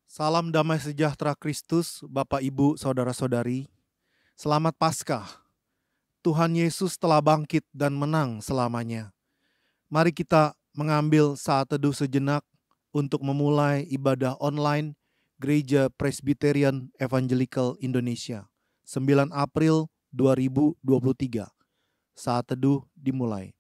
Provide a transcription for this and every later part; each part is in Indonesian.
Salam damai sejahtera Kristus, Bapak, Ibu, Saudara-saudari. Selamat Paskah. Tuhan Yesus telah bangkit dan menang selamanya. Mari kita mengambil saat teduh sejenak untuk memulai ibadah online Gereja Presbyterian Evangelical Indonesia, 9 April 2023. Saat teduh dimulai.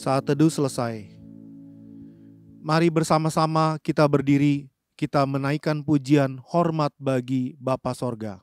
Saat teduh selesai. Mari bersama-sama kita berdiri, kita menaikkan pujian hormat bagi Bapa Sorga.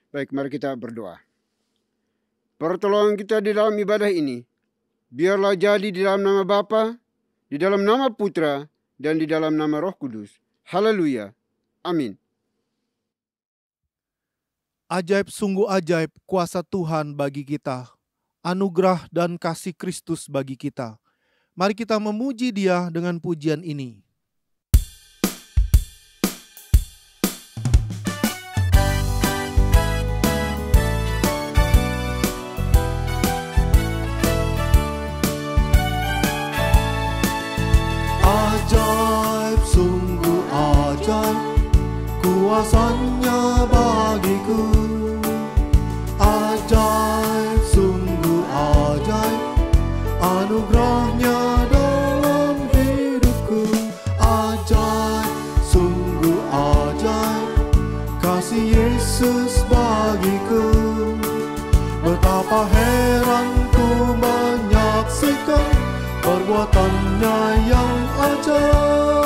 Baik, mari kita berdoa. Pertolongan kita di dalam ibadah ini, biarlah jadi di dalam nama Bapa, di dalam nama Putra, dan di dalam nama Roh Kudus. Haleluya. Amin. Ajaib sungguh ajaib kuasa Tuhan bagi kita, anugerah dan kasih Kristus bagi kita. Mari kita memuji Dia dengan pujian ini. Ajaib sungguh ajaib kuasanya bagiku. Ajaib sungguh ajaib anugerahnya dalam hidupku. Ajaib sungguh ajaib kasih Yesus bagiku. Betapa heran ku menyaksikan perbuatannya yang ajaib.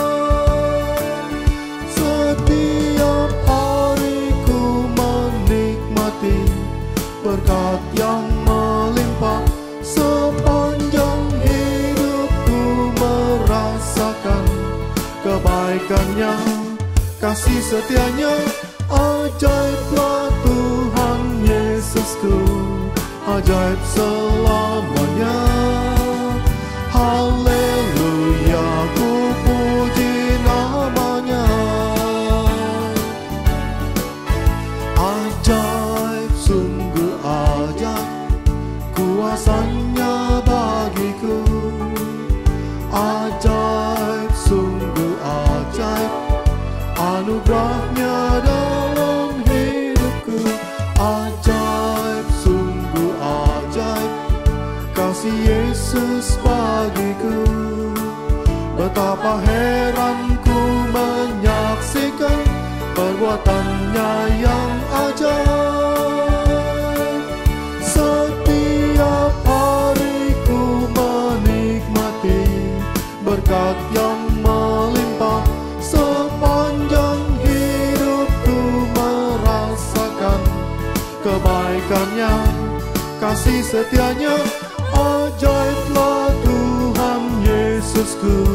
Setiap hari ku menikmati berkat yang melimpah. Sepanjang hidupku merasakan kebaikannya, kasih setianya. Ajaiblah Tuhan Yesusku, ajaib selamanya. Haleluya, ku puji namanya. Ajaib sungguh ajaib kuasanya bagiku. Ajaib sungguh ajaib anugerahnya dalam hidupku. Ajaib sungguh ajaib kasih Yesus bagiku. Betapa heran ku menyaksikan perbuatannya yang ajaib. Setiap hari ku menikmati berkat yang melimpah. Sepanjang hidupku merasakan kebaikannya, kasih setianya. Ajaiblah Tuhan Yesusku,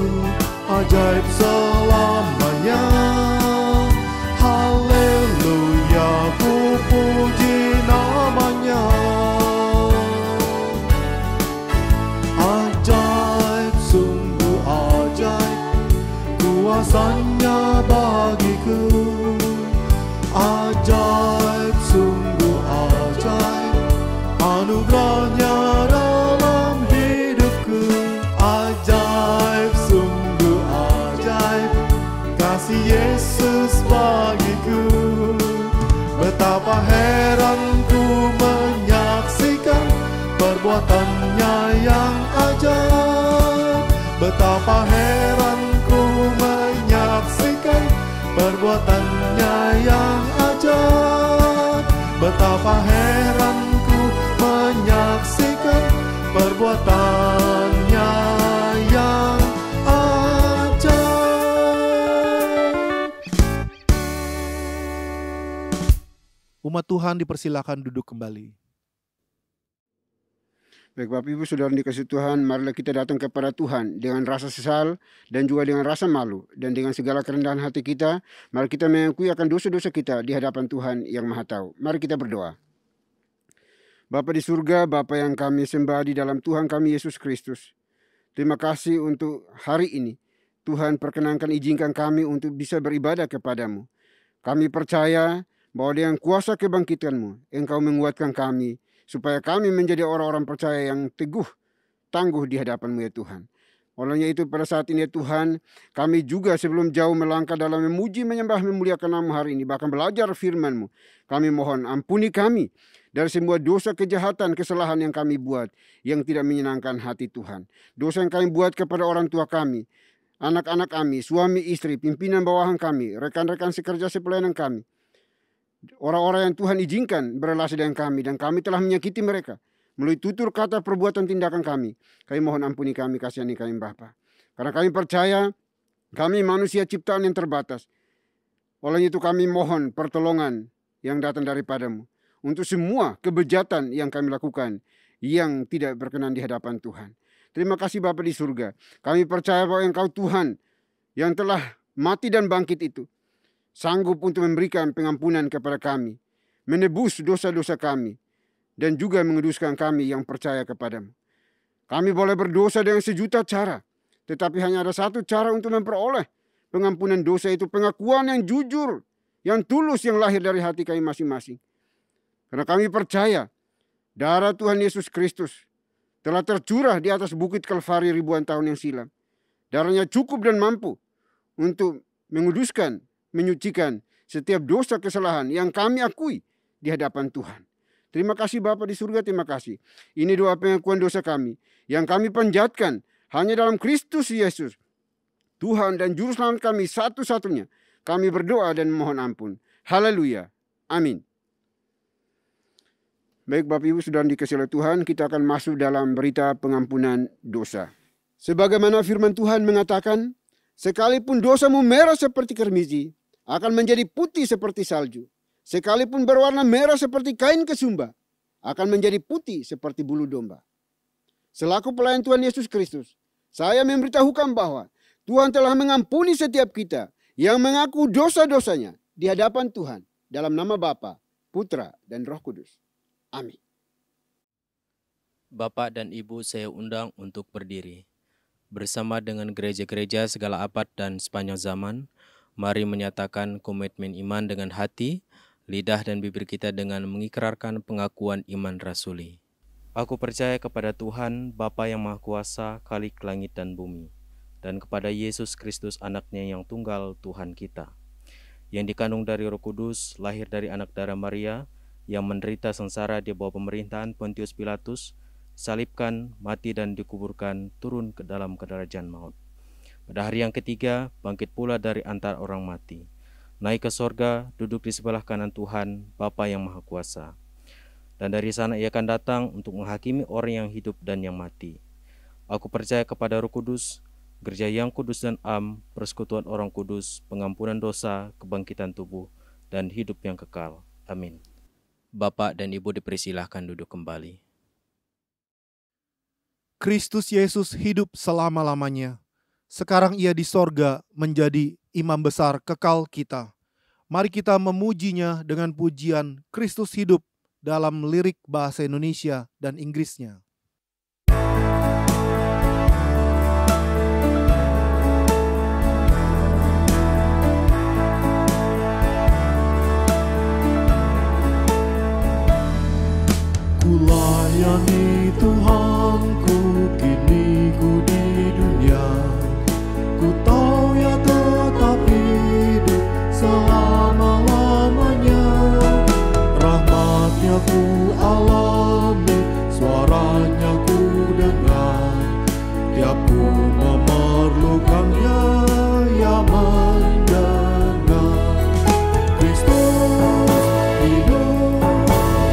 ajaib selamanya. Haleluya, ku puji tebusannya bagiku. Ajaib, sungguh ajaib, anugerahnya dalam hidupku. Ajaib, sungguh ajaib, kasih Yesus bagiku. Betapa heran ku menyaksikan perbuatannya yang ajaib. Betapa heran ku menyaksikan perbuatannya yang ajaib. Betapa heran ku menyaksikan perbuatannya yang ajaib. Umat Tuhan dipersilakan duduk kembali. Baik Bapak Ibu Saudara dikasih Tuhan, marilah kita datang kepada Tuhan dengan rasa sesal dan juga dengan rasa malu, dan dengan segala kerendahan hati kita, mari kita mengakui akan dosa-dosa kita di hadapan Tuhan yang Maha Tahu. Mari kita berdoa. Bapa di surga, Bapa yang kami sembah di dalam Tuhan kami Yesus Kristus, terima kasih untuk hari ini. Tuhan, perkenankan izinkan kami untuk bisa beribadah kepadamu. Kami percaya bahwa dengan kuasa kebangkitan-Mu, Engkau menguatkan kami, supaya kami menjadi orang-orang percaya yang teguh, tangguh di hadapan-Mu ya Tuhan. Olehnya itu pada saat ini ya Tuhan, kami juga sebelum jauh melangkah dalam memuji, menyembah, memuliakan nama-Mu hari ini, bahkan belajar firman-Mu, kami mohon ampuni kami dari semua dosa, kejahatan, kesalahan yang kami buat, yang tidak menyenangkan hati Tuhan. Dosa yang kami buat kepada orang tua kami, anak-anak kami, suami istri, pimpinan bawahan kami, rekan-rekan sekerja sepelayanan kami, orang-orang yang Tuhan izinkan berelasi dengan kami, dan kami telah menyakiti mereka melalui tutur kata, perbuatan, tindakan kami. Kami mohon ampuni kami, kasihani kami Bapa. Karena kami percaya kami manusia ciptaan yang terbatas. Oleh itu kami mohon pertolongan yang datang daripada-Mu untuk semua kebejatan yang kami lakukan yang tidak berkenan di hadapan Tuhan. Terima kasih Bapa di surga. Kami percaya bahwa Engkau Tuhan yang telah mati dan bangkit itu sanggup untuk memberikan pengampunan kepada kami, menebus dosa-dosa kami, dan juga menguduskan kami yang percaya kepadamu. Kami boleh berdosa dengan sejuta cara, tetapi hanya ada satu cara untuk memperoleh pengampunan dosa, itu pengakuan yang jujur, yang tulus, yang lahir dari hati kami masing-masing. Karena kami percaya darah Tuhan Yesus Kristus telah tercurah di atas bukit Kalvari ribuan tahun yang silam. Darahnya cukup dan mampu untuk menguduskan, menyucikan setiap dosa kesalahan yang kami akui di hadapan Tuhan. Terima kasih Bapa di surga, terima kasih. Ini doa pengakuan dosa kami yang kami panjatkan hanya dalam Kristus Yesus, Tuhan dan Juru Selamat kami satu-satunya. Kami berdoa dan mohon ampun. Haleluya. Amin. Baik Bapak Ibu Saudara dikasihi oleh Tuhan, kita akan masuk dalam berita pengampunan dosa. Sebagaimana firman Tuhan mengatakan, sekalipun dosamu merah seperti kermizi, akan menjadi putih seperti salju. Sekalipun berwarna merah seperti kain kesumba, akan menjadi putih seperti bulu domba. Selaku pelayan Tuhan Yesus Kristus, saya memberitahukan bahwa Tuhan telah mengampuni setiap kita yang mengaku dosa-dosanya di hadapan Tuhan dalam nama Bapa, Putra, dan Roh Kudus. Amin. Bapak dan Ibu saya undang untuk berdiri. Bersama dengan gereja-gereja segala abad dan sepanjang zaman, mari menyatakan komitmen iman dengan hati, lidah dan bibir kita dengan mengikrarkan pengakuan iman rasuli. Aku percaya kepada Tuhan, Bapa yang Maha Kuasa, Khalik langit dan bumi, dan kepada Yesus Kristus anaknya yang tunggal Tuhan kita, yang dikandung dari Roh Kudus, lahir dari anak darah Maria, yang menderita sengsara di bawah pemerintahan Pontius Pilatus, salibkan, mati dan dikuburkan, turun ke dalam kerajaan maut. Pada hari yang ketiga, bangkit pula dari antara orang mati, naik ke sorga, duduk di sebelah kanan Tuhan, Bapa yang Maha Kuasa. Dan dari sana ia akan datang untuk menghakimi orang yang hidup dan yang mati. Aku percaya kepada Roh Kudus, gereja yang kudus dan am, persekutuan orang kudus, pengampunan dosa, kebangkitan tubuh, dan hidup yang kekal. Amin. Bapak dan Ibu dipersilahkan duduk kembali. Kristus Yesus hidup selama-lamanya. Sekarang ia di sorga menjadi imam besar kekal kita. Mari kita memujinya dengan pujian Kristus hidup dalam lirik bahasa Indonesia dan Inggrisnya. nyanyi Tuhanku, kini ku di dunia. Ku tahu ya tetap hidup selama-lamanya. Rahmatnya ku alami, suaranya ku dengar. Tiap ku memerlukannya, ya mendengar. Kristus hidup,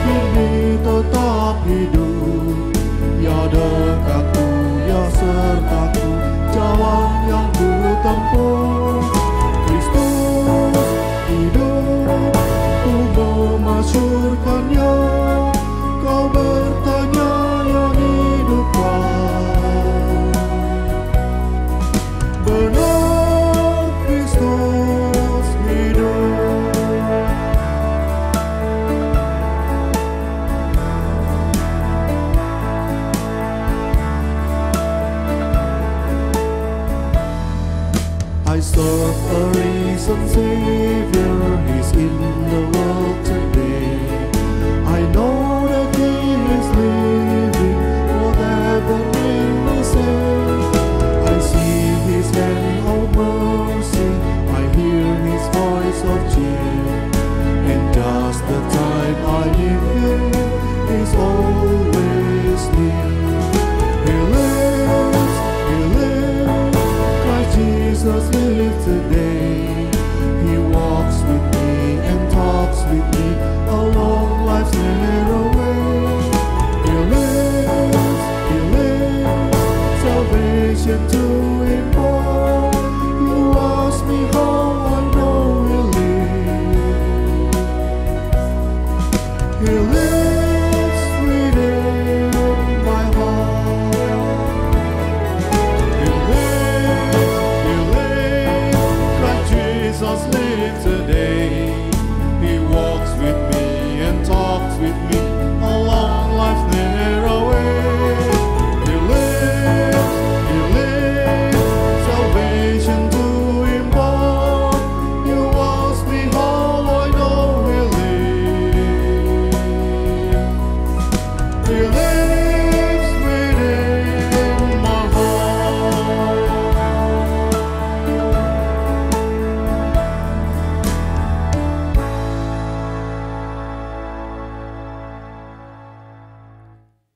kini tetap hidup. Ya dekatku, ya sertaku, jalan yang ku tempuh. Kristus hidup, ku memasyurkannya. Kau bertanya yang hidupkan. Benar Kristus hidup. I serve a risen Savior, He's in the world today. I know that He is living, whatever name we say. I see His hand of mercy, I hear His voice of cheer. And just the time I live in is always near. He lives, Christ Jesus lives today. He walks with me and talks with me along life's narrow way. He lives, salvation to impart. You ask me how I know He lives. He lives within my heart. He lives, Christ Jesus lives today. He walks with me and talks with me along life's narrow way. He lives, salvation to impart. You ask me how I know He lives. He lives within my heart.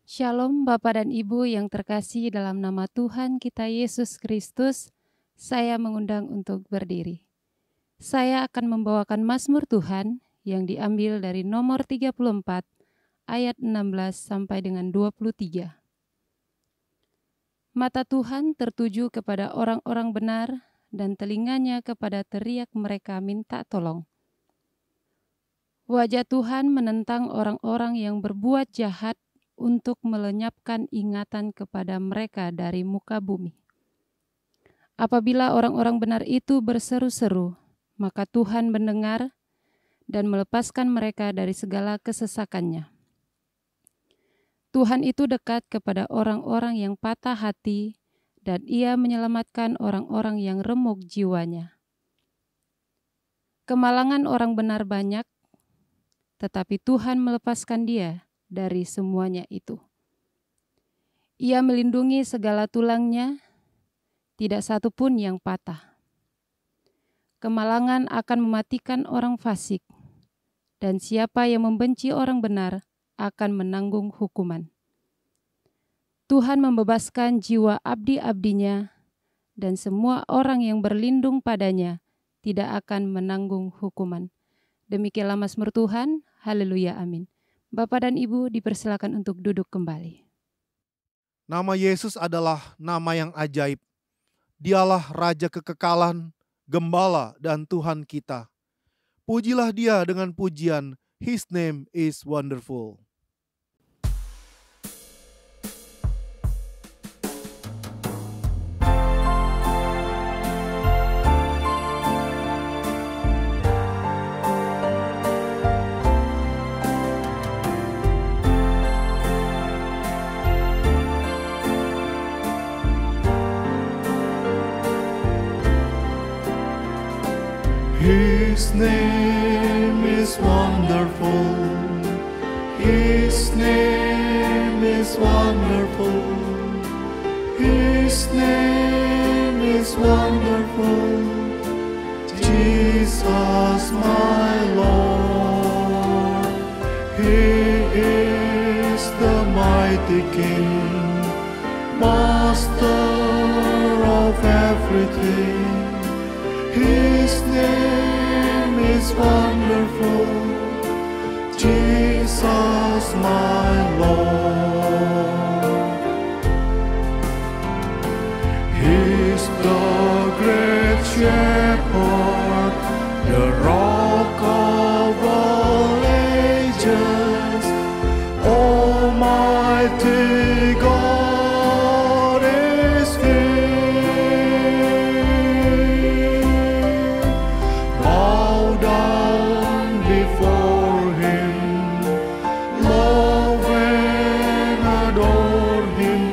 Shalom Bapak dan Ibu yang terkasih dalam nama Tuhan kita Yesus Kristus, saya mengundang untuk berdiri. Saya akan membawakan Mazmur Tuhan yang diambil dari nomor 34 ayat 16 sampai dengan 23. Mata Tuhan tertuju kepada orang-orang benar dan telinganya kepada teriak mereka minta tolong. Wajah Tuhan menentang orang-orang yang berbuat jahat untuk melenyapkan ingatan kepada mereka dari muka bumi. Apabila orang-orang benar itu berseru-seru, maka Tuhan mendengar dan melepaskan mereka dari segala kesesakannya. Tuhan itu dekat kepada orang-orang yang patah hati, dan Ia menyelamatkan orang-orang yang remuk jiwanya. Kemalangan orang benar banyak, tetapi Tuhan melepaskan dia dari semuanya itu. Ia melindungi segala tulangnya, tidak satu pun yang patah. Kemalangan akan mematikan orang fasik, dan siapa yang membenci orang benar akan menanggung hukuman. Tuhan membebaskan jiwa abdi-abdinya, dan semua orang yang berlindung padanya tidak akan menanggung hukuman. Demikianlah Mazmur Tuhan, haleluya, amin. Bapak dan Ibu dipersilakan untuk duduk kembali. Nama Yesus adalah nama yang ajaib. Dialah Raja kekekalan, Gembala dan Tuhan kita. Pujilah Dia dengan pujian, His name is wonderful. His name is wonderful. His name is wonderful. His name is wonderful. Jesus, my Lord. He is the mighty King, Master of everything. His name is wonderful. Jesus, my Lord. He's the great shepherd, the rock of all ages. Almighty God is He. Bow down before Him, love and adore Him.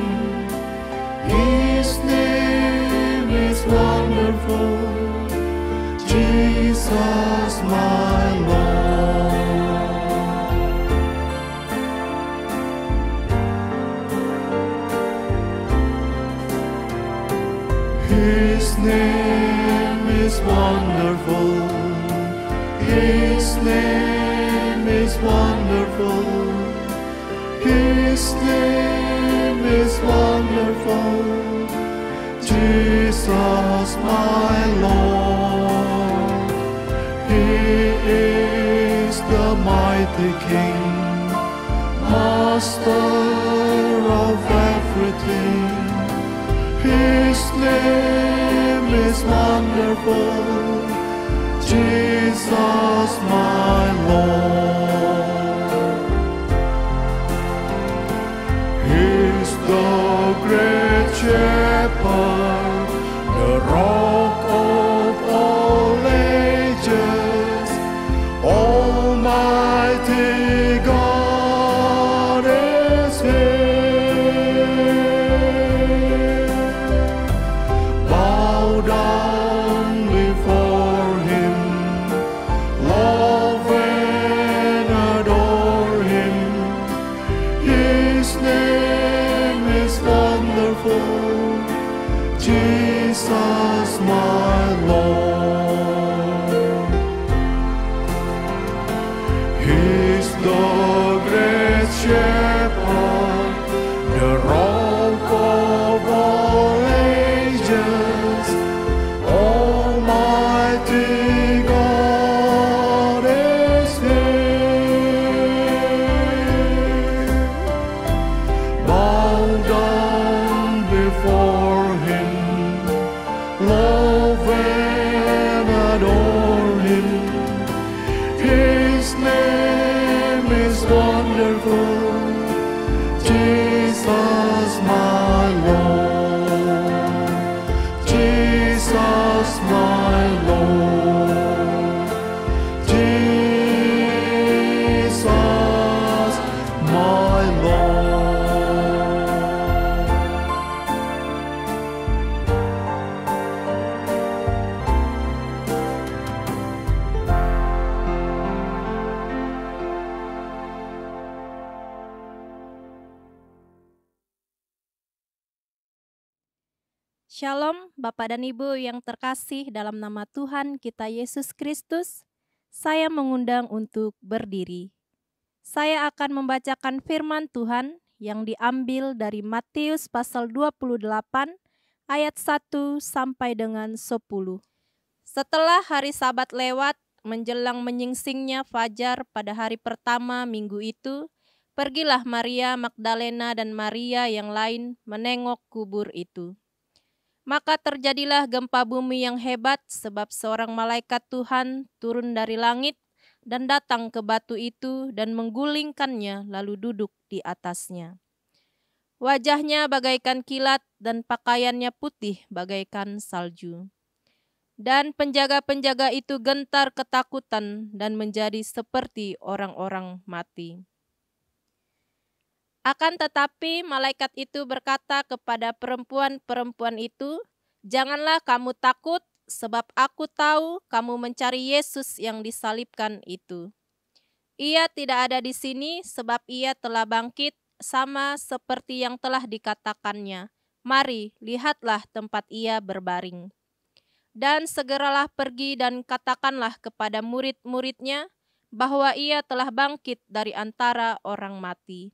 His name is wonderful. Jesus, my Lord. His name is wonderful. His name is wonderful. His name is wonderful. Jesus, my Lord. He is the mighty King, Master of everything. His name is wonderful. Jesus, my Lord. He's the great shepherd, the rock of all ages. Almighty God is He. Bow down before Him, love and adore Him. His name is wonderful. Jesus, my Lord. He's the great shepherd, the rock of all ages. Almighty God is He. Bow down before Him, love and adore Him. His name is wonderful. Jesus, my Lord. Jesus, my Lord. Jesus, my Lord. Shalom Bapak dan Ibu yang terkasih dalam nama Tuhan kita Yesus Kristus. Saya mengundang untuk berdiri. Saya akan membacakan firman Tuhan yang diambil dari Matius pasal 28 ayat 1 sampai dengan 10. Setelah hari Sabat lewat, menjelang menyingsingnya fajar pada hari pertama minggu itu, pergilah Maria Magdalena dan Maria yang lain menengok kubur itu. Maka terjadilah gempa bumi yang hebat sebab seorang malaikat Tuhan turun dari langit dan datang ke batu itu dan menggulingkannya lalu duduk di atasnya. Wajahnya bagaikan kilat dan pakaiannya putih bagaikan salju. Dan penjaga-penjaga itu gentar ketakutan dan menjadi seperti orang-orang mati. Akan tetapi malaikat itu berkata kepada perempuan-perempuan itu, "Janganlah kamu takut, sebab aku tahu kamu mencari Yesus yang disalibkan itu. Ia tidak ada di sini sebab ia telah bangkit, sama seperti yang telah dikatakannya. Mari, lihatlah tempat ia berbaring. Dan segeralah pergi dan katakanlah kepada murid-muridnya bahwa ia telah bangkit dari antara orang mati.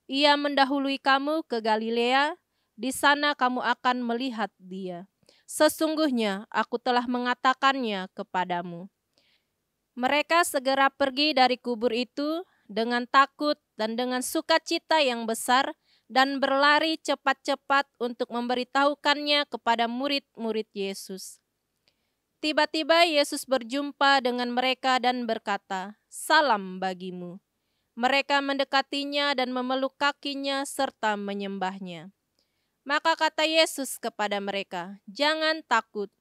Ia mendahului kamu ke Galilea, di sana kamu akan melihat dia. Sesungguhnya aku telah mengatakannya kepadamu. Mereka segera pergi dari kubur itu dengan takut dan dengan sukacita yang besar dan berlari cepat-cepat untuk memberitahukannya kepada murid-murid Yesus. Tiba-tiba Yesus berjumpa dengan mereka dan berkata, "Salam bagimu." Mereka mendekatinya dan memeluk kakinya serta menyembahnya. Maka kata Yesus kepada mereka, "Jangan takut.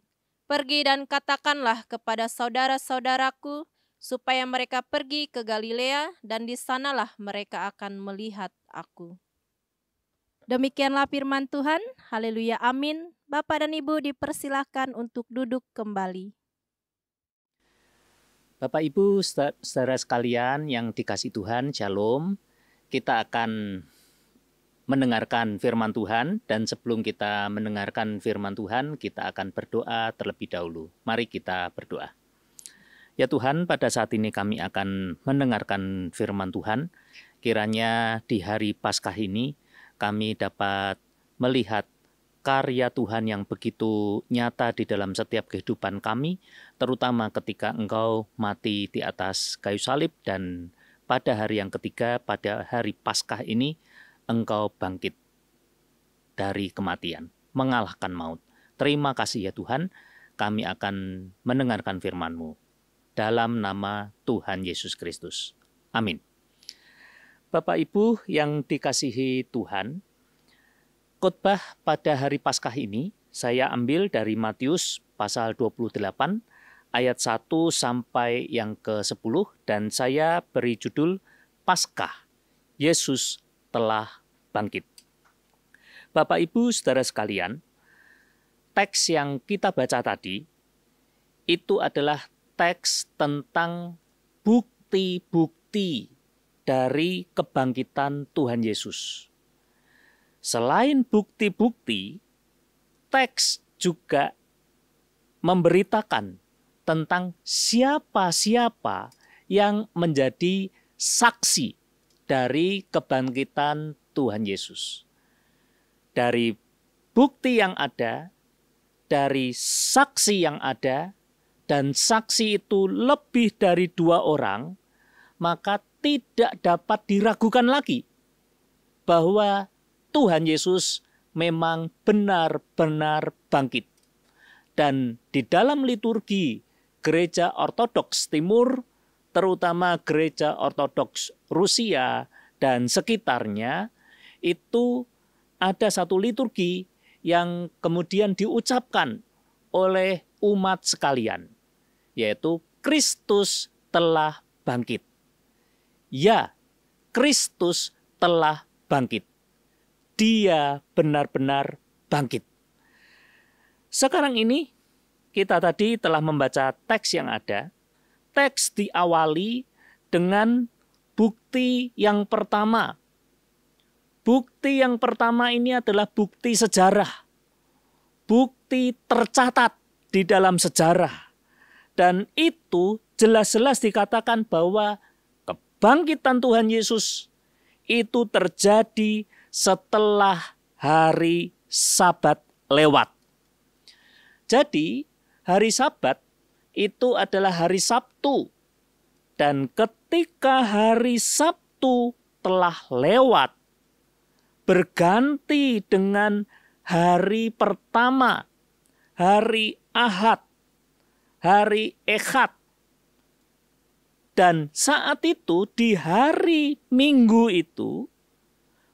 Pergi dan katakanlah kepada saudara-saudaraku supaya mereka pergi ke Galilea dan di sanalah mereka akan melihat aku." Demikianlah firman Tuhan. Haleluya, amin. Bapak dan Ibu dipersilahkan untuk duduk kembali. Bapak Ibu saudara sekalian yang dikasihi Tuhan, Shalom. Kita akan mendengarkan firman Tuhan, dan sebelum kita mendengarkan firman Tuhan, kita akan berdoa terlebih dahulu. Mari kita berdoa. Ya Tuhan, pada saat ini kami akan mendengarkan firman Tuhan. Kiranya di hari Paskah ini kami dapat melihat karya Tuhan yang begitu nyata di dalam setiap kehidupan kami, terutama ketika Engkau mati di atas kayu salib, dan pada hari yang ketiga, pada hari Paskah ini, Engkau bangkit dari kematian, mengalahkan maut. Terima kasih ya Tuhan, kami akan mendengarkan firman-Mu. Dalam nama Tuhan Yesus Kristus. Amin. Bapak Ibu yang dikasihi Tuhan, khotbah pada hari Paskah ini saya ambil dari Matius pasal 28 ayat 1 sampai yang ke-10, dan saya beri judul Paskah, Yesus telah bangkit. Bapak Ibu saudara sekalian, teks yang kita baca tadi itu adalah teks tentang bukti-bukti dari kebangkitan Tuhan Yesus. Selain bukti-bukti, teks juga memberitakan tentang siapa-siapa yang menjadi saksi dari kebangkitan Tuhan Yesus. Dari bukti yang ada, dari saksi yang ada, dan saksi itu lebih dari 2 orang, maka tidak dapat diragukan lagi bahwa Tuhan Yesus memang benar-benar bangkit. Dan di dalam liturgi Gereja Ortodoks Timur, terutama Gereja Ortodoks Rusia dan sekitarnya, itu ada satu liturgi yang kemudian diucapkan oleh umat sekalian, yaitu Kristus telah bangkit. Ya, Kristus telah bangkit. Dia benar-benar bangkit. Sekarang ini kita tadi telah membaca teks yang ada. Teks diawali dengan bukti yang pertama. Bukti yang pertama ini adalah bukti sejarah. Bukti tercatat di dalam sejarah. Dan itu jelas-jelas dikatakan bahwa kebangkitan Tuhan Yesus itu terjadi setelah hari Sabat lewat. Jadi hari Sabat itu adalah hari Sabtu. Dan ketika hari Sabtu telah lewat, berganti dengan hari pertama, hari Ahad, hari Ehad. Dan saat itu di hari Minggu itu,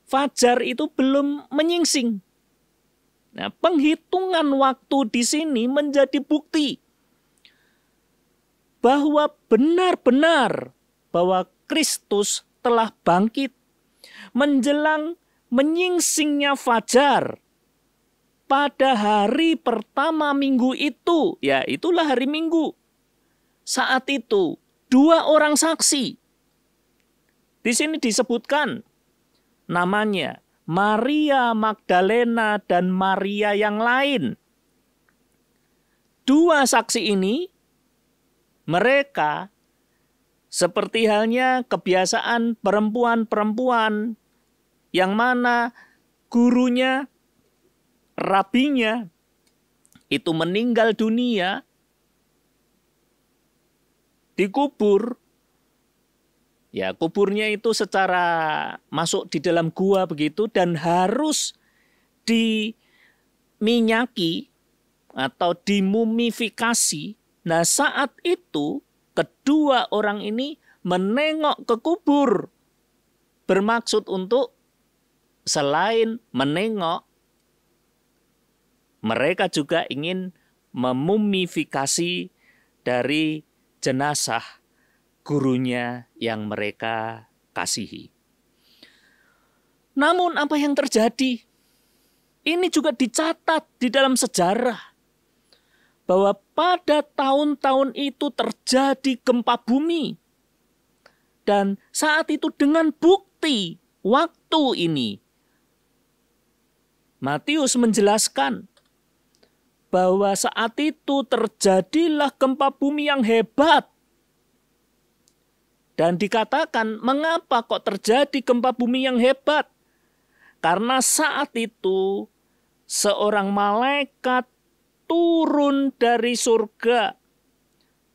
fajar itu belum menyingsing. Nah, penghitungan waktu di sini menjadi bukti bahwa benar-benar bahwa Kristus telah bangkit. Menjelang menyingsingnya fajar pada hari pertama minggu itu, ya itulah hari Minggu. Saat itu 2 orang saksi. Di sini disebutkan namanya Maria Magdalena dan Maria yang lain. Dua saksi ini, mereka seperti halnya kebiasaan perempuan-perempuan yang mana gurunya, rabinya, itu meninggal dunia, dikubur. Ya, kuburnya itu secara masuk di dalam gua begitu dan harus diminyaki atau dimumifikasi. Nah, saat itu kedua orang ini menengok ke kubur. Bermaksud untuk selain menengok, mereka juga ingin memumifikasi dari jenazah gurunya yang mereka kasihi. Namun apa yang terjadi? Ini juga dicatat di dalam sejarah bahwa pada tahun-tahun itu terjadi gempa bumi. Dan saat itu dengan bukti waktu ini, Matius menjelaskan bahwa saat itu terjadilah gempa bumi yang hebat. Dan dikatakan, mengapa kok terjadi gempa bumi yang hebat? Karena saat itu seorang malaikat turun dari surga,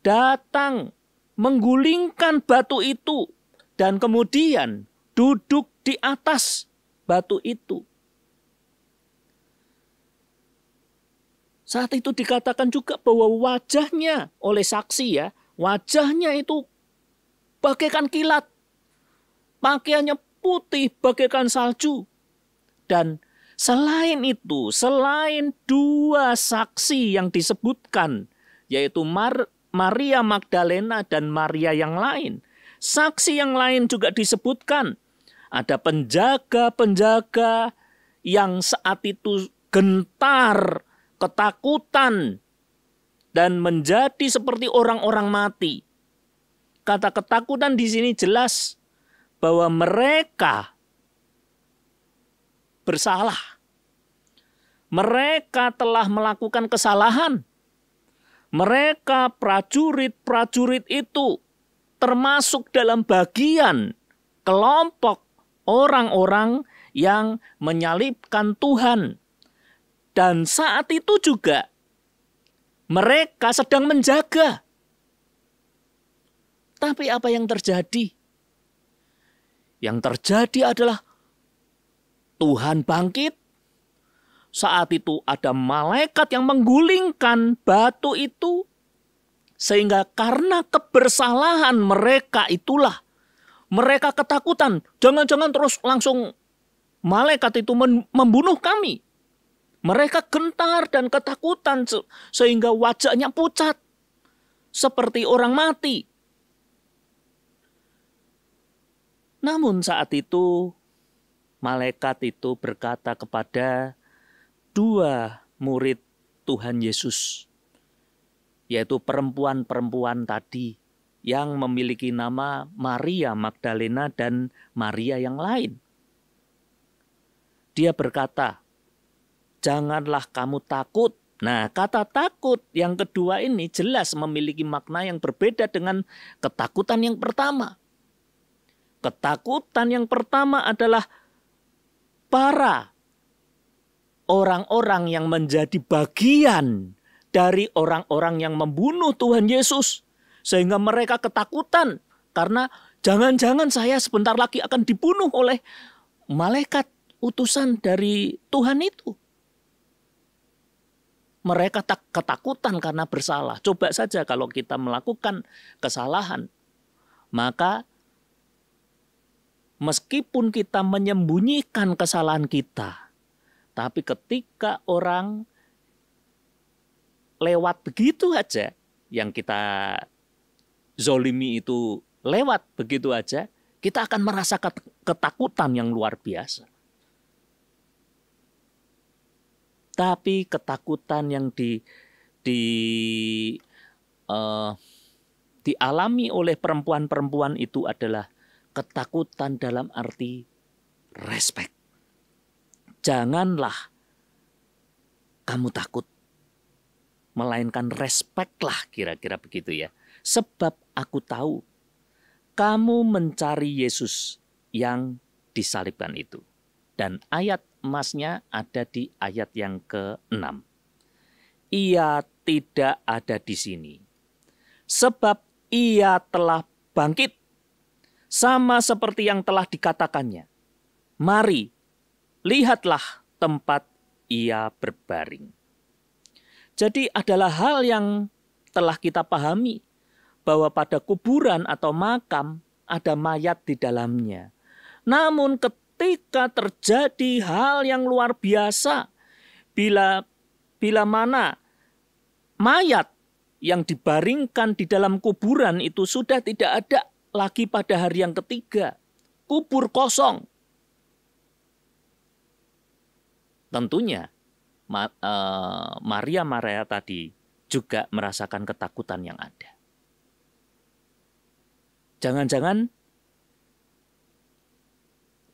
datang menggulingkan batu itu, dan kemudian duduk di atas batu itu. Saat itu dikatakan juga bahwa wajahnya, oleh saksi ya, wajahnya itu bagaikan kilat, pakaiannya putih bagaikan salju. Dan selain itu, selain dua saksi yang disebutkan, yaitu Maria Magdalena dan Maria yang lain, saksi yang lain juga disebutkan. Ada penjaga-penjaga yang saat itu gentar, ketakutan, dan menjadi seperti orang-orang mati. Kata ketakutan di sini jelas bahwa mereka bersalah. Mereka telah melakukan kesalahan. Mereka prajurit-prajurit itu termasuk dalam bagian kelompok orang-orang yang menyalibkan Tuhan. Dan saat itu juga mereka sedang menjaga. Tapi apa yang terjadi? Yang terjadi adalah Tuhan bangkit. Saat itu ada malaikat yang menggulingkan batu itu. Sehingga karena kebersalahan mereka itulah, mereka ketakutan. Jangan-jangan terus langsung malaikat itu membunuh kami. Mereka gentar dan ketakutan sehingga wajahnya pucat. Seperti orang mati. Namun saat itu malaikat itu berkata kepada dua murid Tuhan Yesus, yaitu perempuan-perempuan tadi yang memiliki nama Maria Magdalena dan Maria yang lain. Dia berkata, janganlah kamu takut. Nah, kata takut yang kedua ini jelas memiliki makna yang berbeda dengan ketakutan yang pertama. Ketakutan yang pertama adalah para orang-orang yang menjadi bagian dari orang-orang yang membunuh Tuhan Yesus. Sehingga mereka ketakutan karena jangan-jangan saya sebentar lagi akan dibunuh oleh malaikat utusan dari Tuhan itu. Mereka ketakutan karena bersalah. Coba saja kalau kita melakukan kesalahan, maka meskipun kita menyembunyikan kesalahan kita, tapi ketika orang lewat begitu aja, yang kita zolimi itu lewat begitu aja, kita akan merasa ketakutan yang luar biasa. Tapi ketakutan yang dialami oleh perempuan-perempuan itu adalah ketakutan dalam arti respect. Janganlah kamu takut, melainkan respectlah, kira-kira begitu ya. Sebab aku tahu kamu mencari Yesus yang disalibkan itu. Dan ayat emasnya ada di ayat yang ke-6. Ia tidak ada di sini, sebab ia telah bangkit, sama seperti yang telah dikatakannya. Mari, lihatlah tempat ia berbaring. Jadi adalah hal yang telah kita pahami, bahwa pada kuburan atau makam ada mayat di dalamnya. Namun ketika terjadi hal yang luar biasa, bila mana mayat yang dibaringkan di dalam kuburan itu sudah tidak ada lagi pada hari yang ketiga, kubur kosong. Tentunya Maria tadi juga merasakan ketakutan yang ada. Jangan-jangan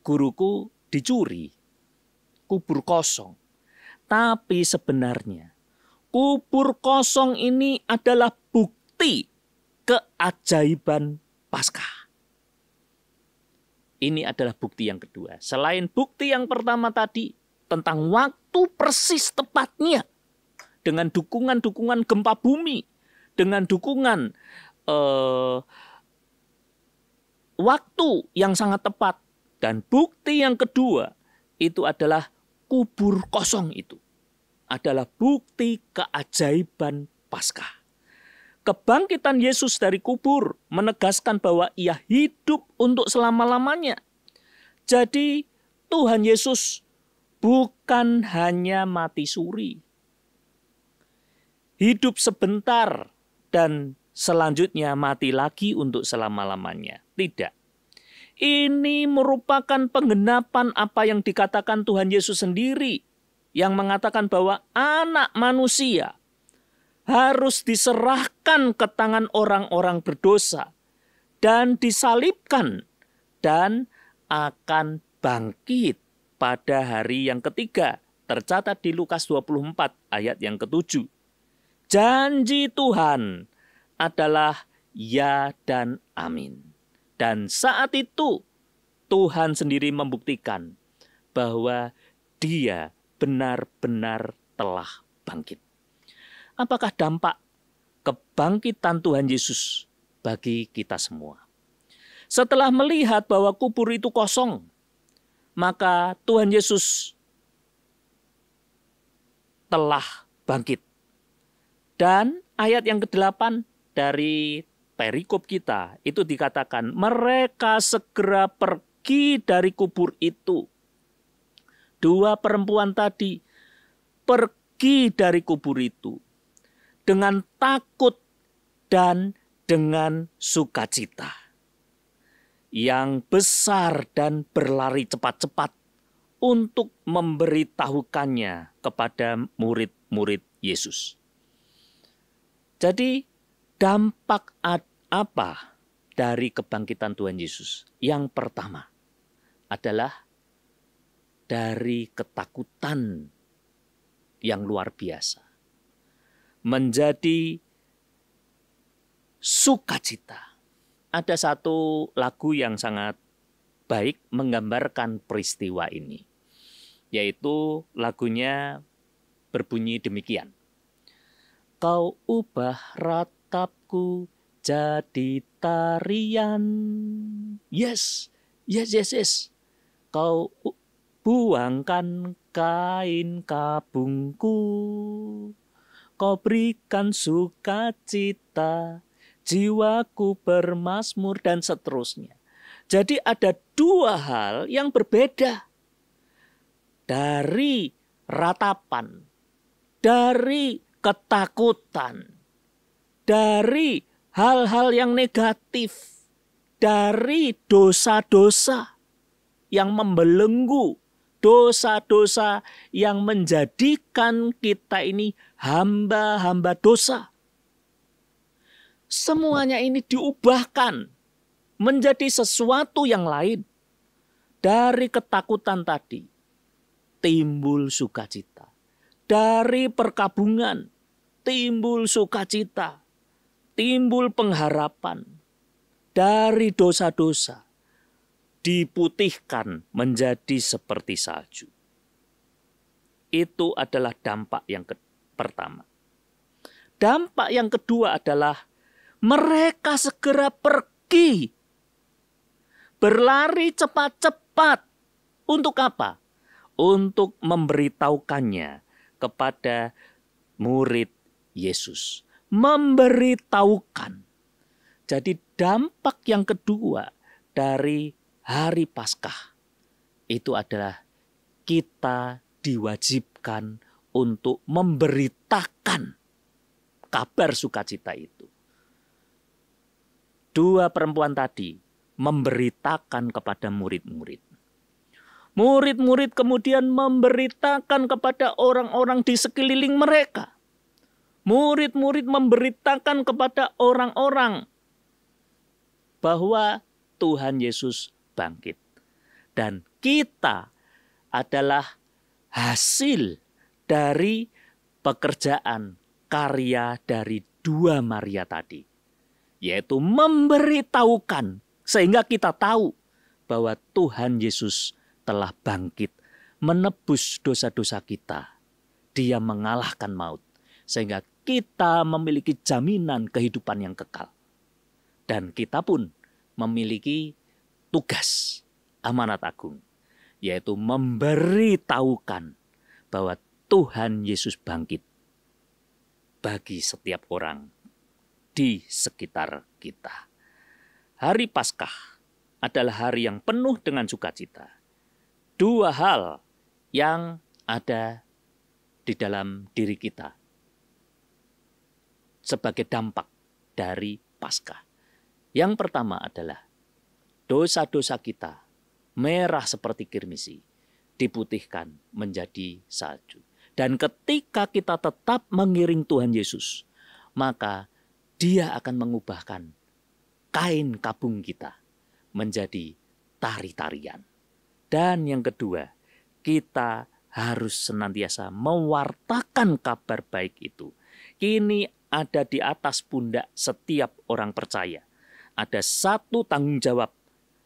guruku dicuri, kubur kosong. Tapi sebenarnya kubur kosong ini adalah bukti keajaiban Paskah. Ini adalah bukti yang kedua. Selain bukti yang pertama tadi, tentang waktu persis tepatnya, dengan dukungan-dukungan gempa bumi, dengan dukungan waktu yang sangat tepat. Dan bukti yang kedua, itu adalah kubur kosong itu. Adalah bukti keajaiban Paskah. Kebangkitan Yesus dari kubur menegaskan bahwa ia hidup untuk selama-lamanya. Jadi Tuhan Yesus bukan hanya mati suri, hidup sebentar dan selanjutnya mati lagi untuk selama-lamanya. Tidak. Ini merupakan penggenapan apa yang dikatakan Tuhan Yesus sendiri, yang mengatakan bahwa anak manusia harus diserahkan ke tangan orang-orang berdosa dan disalibkan dan akan bangkit pada hari yang ketiga, tercatat di Lukas 24 ayat yang ke-7. Janji Tuhan adalah ya dan amin. Dan saat itu Tuhan sendiri membuktikan bahwa Dia benar-benar telah bangkit. Apakah dampak kebangkitan Tuhan Yesus bagi kita semua? Setelah melihat bahwa kubur itu kosong, maka Tuhan Yesus telah bangkit. Dan ayat yang ke-8 dari perikop kita itu dikatakan, mereka segera pergi dari kubur itu. Dua perempuan tadi pergi dari kubur itu dengan takut dan dengan sukacita yang besar dan berlari cepat-cepat untuk memberitahukannya kepada murid-murid Yesus. Jadi dampak apa dari kebangkitan Tuhan Yesus? Yang pertama adalah dari ketakutan yang luar biasa menjadi sukacita. Ada satu lagu yang sangat baik menggambarkan peristiwa ini, yaitu lagunya berbunyi demikian. Kau ubah ratapku jadi tarian. Yes. Kau buangkan kain kabungku. Kau berikan sukacita, jiwaku bermazmur, dan seterusnya. Jadi ada dua hal yang berbeda dari ratapan, dari ketakutan, dari hal-hal yang negatif, dari dosa-dosa yang membelenggu, dosa-dosa yang menjadikan kita ini hamba-hamba dosa. Semuanya ini diubahkan menjadi sesuatu yang lain. Dari ketakutan tadi timbul sukacita. Dari perkabungan timbul sukacita. Timbul pengharapan. Dari dosa-dosa diputihkan menjadi seperti salju. Itu adalah dampak yang pertama. Dampak yang kedua adalah mereka segera pergi. Berlari cepat-cepat. Untuk apa? Untuk memberitahukannya kepada murid Yesus. Memberitahukan. Jadi dampak yang kedua dari hari Paskah itu adalah kita diwajibkan untuk memberitakan kabar sukacita itu. Dua perempuan tadi memberitakan kepada murid-murid. Murid-murid kemudian memberitakan kepada orang-orang di sekeliling mereka. Murid-murid memberitakan kepada orang-orang bahwa Tuhan Yesus bangkit. Dan kita adalah hasil dari pekerjaan karya dari dua Maria tadi. Yaitu memberitahukan sehingga kita tahu bahwa Tuhan Yesus telah bangkit menebus dosa-dosa kita. Dia mengalahkan maut sehingga kita memiliki jaminan kehidupan yang kekal. Dan kita pun memiliki tugas amanat agung, yaitu memberitahukan bahwa Tuhan Yesus bangkit bagi setiap orang di sekitar kita. Hari Paskah adalah hari yang penuh dengan sukacita. Dua hal yang ada di dalam diri kita sebagai dampak dari Paskah. Yang pertama adalah dosa-dosa kita merah seperti kirmisi diputihkan menjadi salju. Dan ketika kita tetap mengiring Tuhan Yesus, maka Dia akan mengubahkan kain kabung kita menjadi tari-tarian. Dan yang kedua, kita harus senantiasa mewartakan kabar baik itu. Kini ada di atas pundak setiap orang percaya. Ada satu tanggung jawab,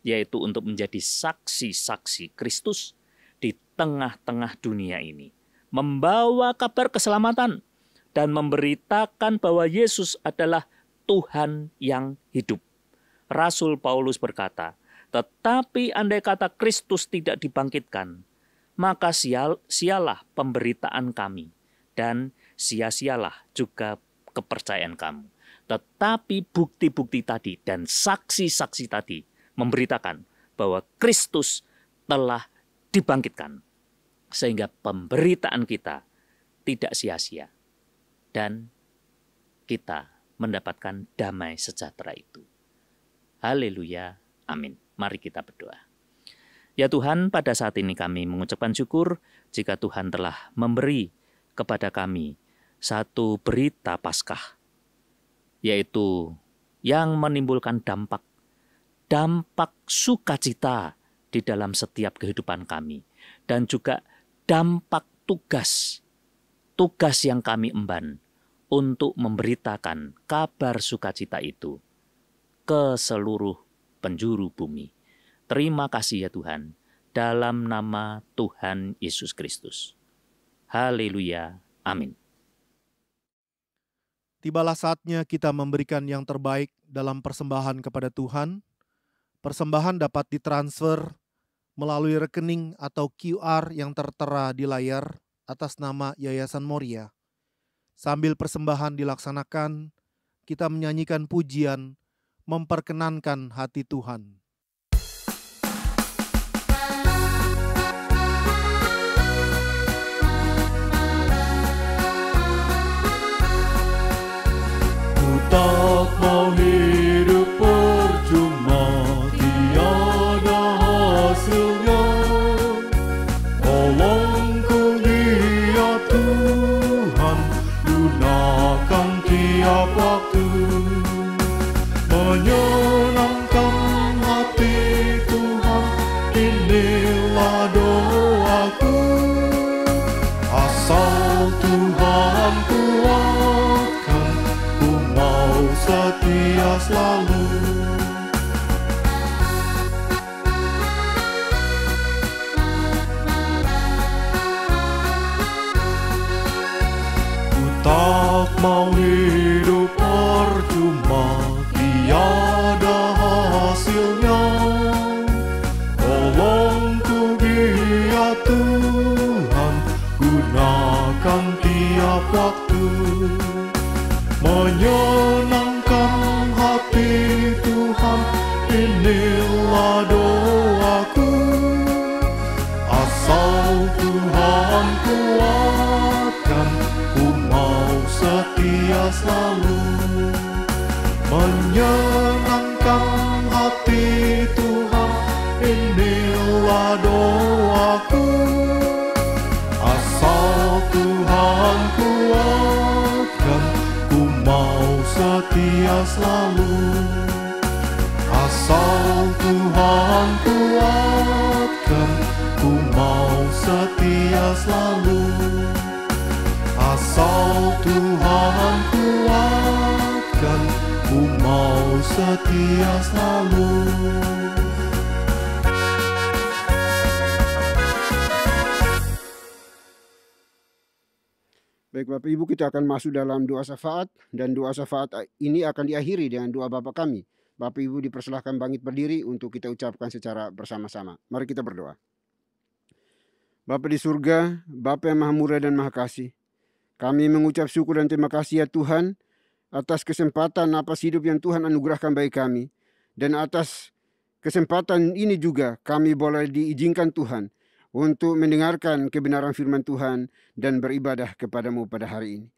yaitu untuk menjadi saksi-saksi Kristus di tengah-tengah dunia ini. Membawa kabar keselamatan dan memberitakan bahwa Yesus adalah Tuhan yang hidup. Rasul Paulus berkata, tetapi andai kata Kristus tidak dibangkitkan, maka sialah pemberitaan kami dan sia-sialah juga kepercayaan kamu. Tetapi bukti-bukti tadi dan saksi-saksi tadi memberitakan bahwa Kristus telah dibangkitkan. Sehingga pemberitaan kita tidak sia-sia. Dan kita mendapatkan damai sejahtera itu. Haleluya, amin. Mari kita berdoa. Ya Tuhan, pada saat ini kami mengucapkan syukur jika Tuhan telah memberi kepada kami satu berita Paskah, yaitu yang menimbulkan dampak sukacita di dalam setiap kehidupan kami. Dan juga dampak tugas yang kami emban untuk memberitakan kabar sukacita itu ke seluruh penjuru bumi. Terima kasih ya Tuhan, dalam nama Tuhan Yesus Kristus. Haleluya, amin. Tibalah saatnya kita memberikan yang terbaik dalam persembahan kepada Tuhan. Persembahan dapat ditransfer melalui rekening atau QR yang tertera di layar atas nama Yayasan Moria. Sambil persembahan dilaksanakan, kita menyanyikan pujian, memperkenankan hati Tuhan. Tak mau hidup percuma, tiada hasilnya. Tolongku dia Tuhan, gunakan tiap waktu, menyenangkan inilah doaku. Asal Tuhan kuatkan, ku mau setia selalu. Ku tak mau hidup percuma, tiada hasilnya. Tolong ku dia Tuhan, gunakan tiap waktu. Menyenangkan hati Tuhan, inilah doaku. Asal Tuhan kuatkan, ku mau setia selalu. Menyenangkan hati Tuhan, inilah doaku. Asal Tuhan kuatkan, ku mau setia selalu. Asal Tuhan kuatkan, ku mau setia selalu. Asal Tuhan kuatkan, ku mau setia selalu. Baik Bapak Ibu, kita akan masuk dalam doa syafaat, dan doa syafaat ini akan diakhiri dengan doa Bapa kami. Bapak Ibu dipersilahkan bangkit berdiri untuk kita ucapkan secara bersama-sama. Mari kita berdoa. Bapa di surga, Bapa yang maha murah dan maha kasih, kami mengucap syukur dan terima kasih ya Tuhan atas kesempatan napas hidup yang Tuhan anugerahkan bagi kami. Dan atas kesempatan ini juga kami boleh diizinkan Tuhan untuk mendengarkan kebenaran firman Tuhan dan beribadah kepadamu pada hari ini.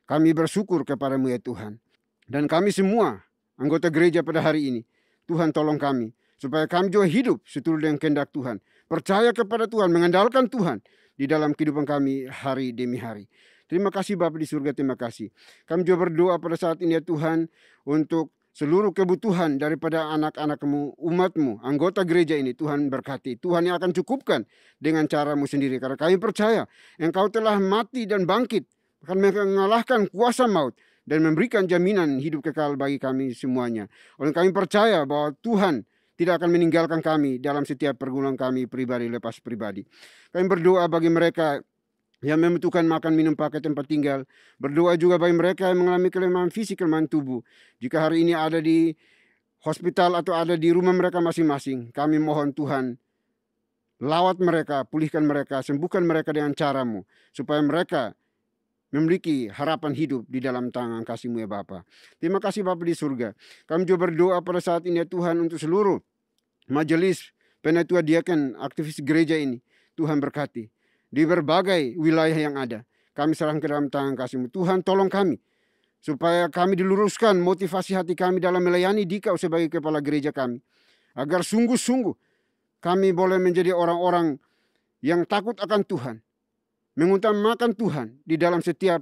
Kami bersyukur kepadamu ya Tuhan. Dan kami semua anggota gereja pada hari ini, Tuhan tolong kami supaya kami juga hidup seturut dengan kehendak Tuhan. Percaya kepada Tuhan, mengandalkan Tuhan di dalam kehidupan kami hari demi hari. Terima kasih Bapa di surga, terima kasih. Kami juga berdoa pada saat ini ya Tuhan untuk seluruh kebutuhan daripada anak-anak-Mu, umat-Mu, anggota gereja ini. Tuhan berkati. Tuhan yang akan cukupkan dengan cara-Mu sendiri. Karena kami percaya Engkau telah mati dan bangkit, akan mengalahkan kuasa maut dan memberikan jaminan hidup kekal bagi kami semuanya. Oleh kami percaya bahwa Tuhan tidak akan meninggalkan kami dalam setiap pergumulan kami pribadi lepas pribadi. Kami berdoa bagi mereka yang membutuhkan makan minum pakai tempat tinggal. Berdoa juga bagi mereka yang mengalami kelemahan fisik, kelemahan tubuh. Jika hari ini ada di hospital atau ada di rumah mereka masing-masing, kami mohon Tuhan, lawat mereka, pulihkan mereka, sembuhkan mereka dengan cara-Mu, supaya mereka memiliki harapan hidup di dalam tangan kasih-Mu ya Bapa. Terima kasih Bapa di surga. Kami juga berdoa pada saat ini ya Tuhan untuk seluruh majelis penatua diaken aktivis gereja ini. Tuhan berkati di berbagai wilayah yang ada. Kami serahkan ke dalam tangan kasih-Mu. Tuhan tolong kami supaya kami diluruskan motivasi hati kami dalam melayani Dikau sebagai kepala gereja kami, agar sungguh-sungguh kami boleh menjadi orang-orang yang takut akan Tuhan, mengutamakan Tuhan di dalam setiap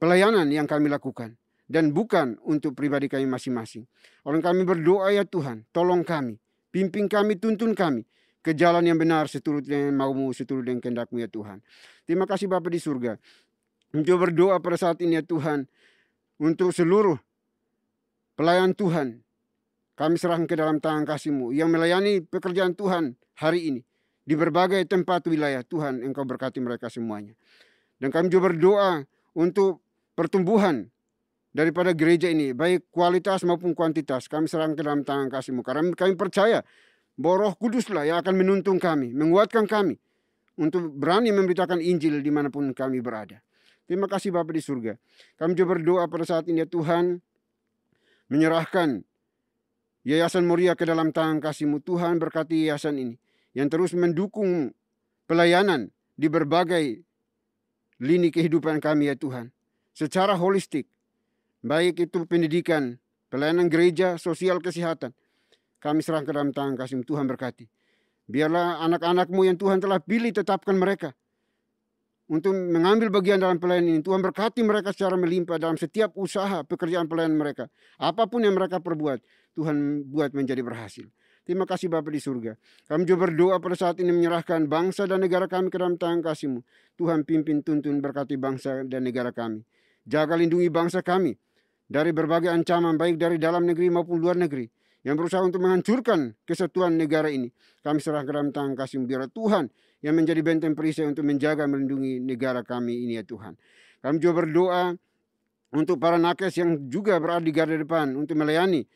pelayanan yang kami lakukan, dan bukan untuk pribadi kami masing-masing. Oleh kami berdoa ya Tuhan, tolong kami, pimpin kami, tuntun kami ke jalan yang benar seturut dengan mau-Mu, seturut dengan kehendak-Mu ya Tuhan. Terima kasih Bapa di surga. Mencoba berdoa pada saat ini ya Tuhan untuk seluruh pelayan Tuhan. Kami serahkan ke dalam tangan kasih-Mu yang melayani pekerjaan Tuhan hari ini di berbagai tempat wilayah. Tuhan, Engkau berkati mereka semuanya. Dan kami juga berdoa untuk pertumbuhan daripada gereja ini, baik kualitas maupun kuantitas. Kami serahkan ke dalam tangan kasih-Mu, karena kami percaya bahwa Roh Kuduslah yang akan menuntun kami, menguatkan kami untuk berani memberitakan Injil dimanapun kami berada. Terima kasih Bapa di surga. Kami juga berdoa pada saat ini ya Tuhan, menyerahkan Yayasan Moria ke dalam tangan kasih-Mu. Tuhan berkati yayasan ini yang terus mendukung pelayanan di berbagai lini kehidupan kami ya Tuhan, secara holistik, baik itu pendidikan, pelayanan gereja, sosial, kesehatan. Kami serahkan ke dalam tangan kasih-Mu. Tuhan berkati. Biarlah anak-anak-Mu yang Tuhan telah pilih, tetapkan mereka untuk mengambil bagian dalam pelayanan ini. Tuhan berkati mereka secara melimpah dalam setiap usaha pekerjaan pelayanan mereka. Apapun yang mereka perbuat, Tuhan buat menjadi berhasil. Terima kasih Bapa di surga. Kami juga berdoa pada saat ini menyerahkan bangsa dan negara kami ke dalam tangan kasih-Mu. Tuhan pimpin, tuntun, berkati bangsa dan negara kami. Jaga lindungi bangsa kami dari berbagai ancaman baik dari dalam negeri maupun luar negeri yang berusaha untuk menghancurkan kesatuan negara ini. Kami serahkan ke dalam tangan kasih-Mu. Biar Tuhan yang menjadi benteng perisai untuk menjaga melindungi negara kami ini ya Tuhan. Kami juga berdoa untuk para nakes yang juga berada di garda depan untuk melayani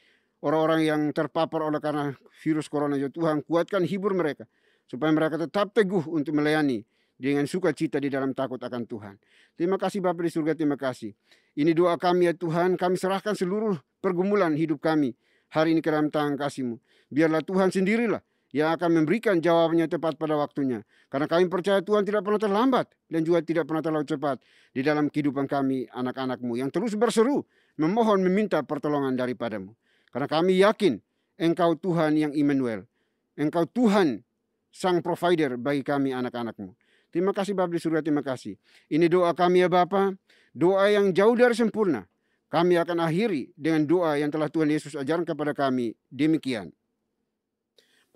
orang-orang yang terpapar oleh karena virus corona. Ya Tuhan, kuatkan, hibur mereka supaya mereka tetap teguh untuk melayani dengan sukacita di dalam takut akan Tuhan. Terima kasih Bapa di surga, terima kasih. Ini doa kami ya Tuhan, kami serahkan seluruh pergumulan hidup kami hari ini ke dalam tangan kasih-Mu. Biarlah Tuhan sendirilah yang akan memberikan jawabannya tepat pada waktunya. Karena kami percaya Tuhan tidak pernah terlambat dan juga tidak pernah terlalu cepat di dalam kehidupan kami anak-anak-Mu yang terus berseru, memohon, meminta pertolongan daripada-Mu. Karena kami yakin Engkau Tuhan yang Immanuel. Engkau Tuhan sang provider bagi kami anak-anak-Mu. Terima kasih Bapa di surga, terima kasih. Ini doa kami ya Bapa, doa yang jauh dari sempurna. Kami akan akhiri dengan doa yang telah Tuhan Yesus ajarkan kepada kami. Demikian.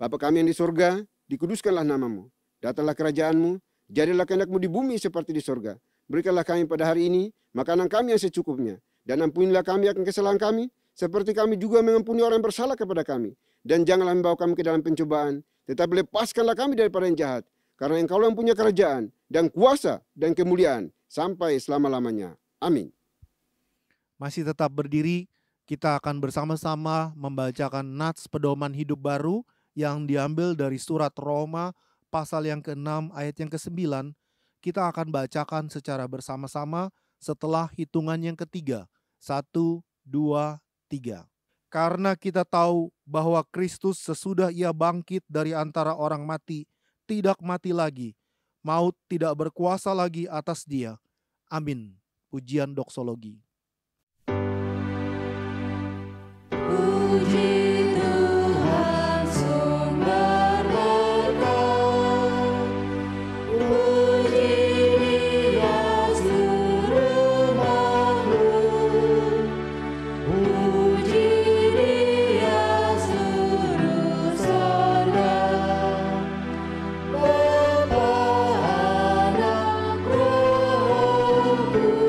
Bapa kami yang di surga, dikuduskanlah nama-Mu. Datanglah kerajaan-Mu, jadilah kehendak-Mu di bumi seperti di surga. Berikanlah kami pada hari ini makanan kami yang secukupnya. Dan ampunilah kami akan kesalahan kami, seperti kami juga mengampuni orang yang bersalah kepada kami. Dan janganlah membawa kami ke dalam pencobaan, tetapi lepaskanlah kami daripada yang jahat. Karena Engkau yang punya kerajaan, dan kuasa, dan kemuliaan, sampai selama-lamanya. Amin. Masih tetap berdiri, kita akan bersama-sama membacakan nats pedoman hidup baru yang diambil dari surat Roma pasal yang ke-6 ayat yang ke-9. Kita akan bacakan secara bersama-sama setelah hitungan yang ketiga. 1, 2, 3. Karena kita tahu bahwa Kristus sesudah Ia bangkit dari antara orang mati, tidak mati lagi. Maut tidak berkuasa lagi atas Dia. Amin. Pujian doksologi. Puji Tuhan sumber berkat, puji Dia seluruh makhluk, puji Dia seluruh sorga, Bapa, Anak, Roh Kudus.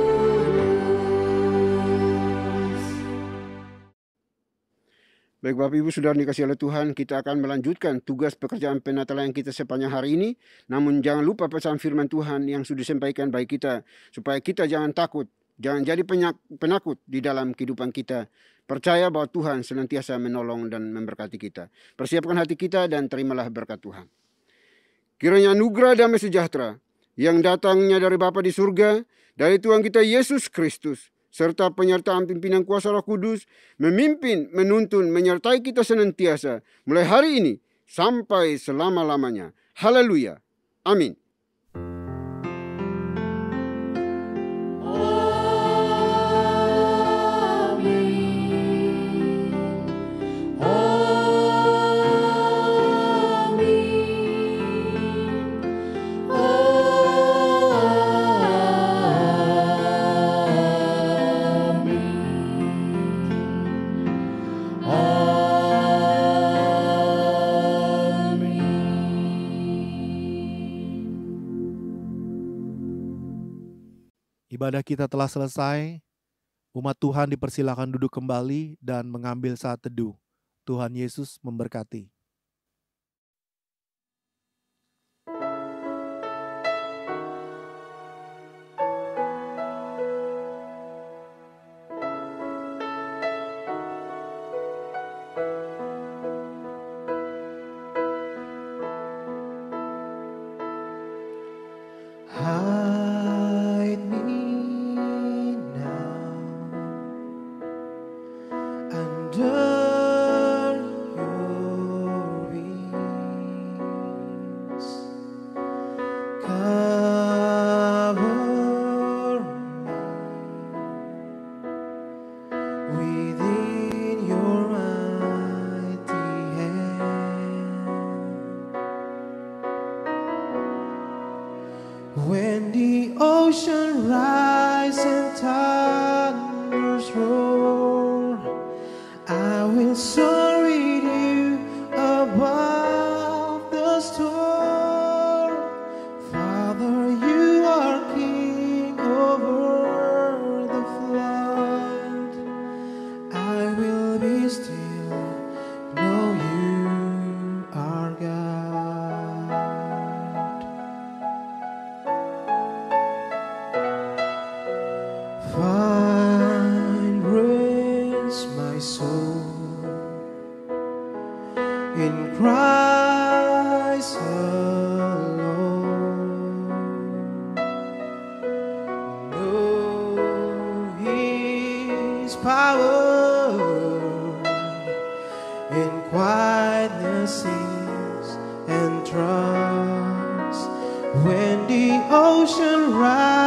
Baik Bapak Ibu Saudara dikasihi oleh Tuhan, kita akan melanjutkan tugas pekerjaan penatalan kita sepanjang hari ini. Namun jangan lupa pesan firman Tuhan yang sudah disampaikan bagi kita, supaya kita jangan takut, jangan jadi penakut di dalam kehidupan kita. Percaya bahwa Tuhan senantiasa menolong dan memberkati kita. Persiapkan hati kita dan terimalah berkat Tuhan. Kiranya anugerah damai sejahtera yang datangnya dari Bapa di surga, dari Tuhan kita Yesus Kristus, serta penyertaan pimpinan kuasa Roh Kudus, memimpin, menuntun, menyertai kita senantiasa, mulai hari ini sampai selama-lamanya. Haleluya. Amin. Ibadah kita telah selesai. Umat Tuhan dipersilakan duduk kembali dan mengambil saat teduh. Tuhan Yesus memberkati. Hide me now under your wings. Cover me within your mighty hand. When the ocean rise and thunders roar, I will soar with you power in quietness sings and trust when the ocean rises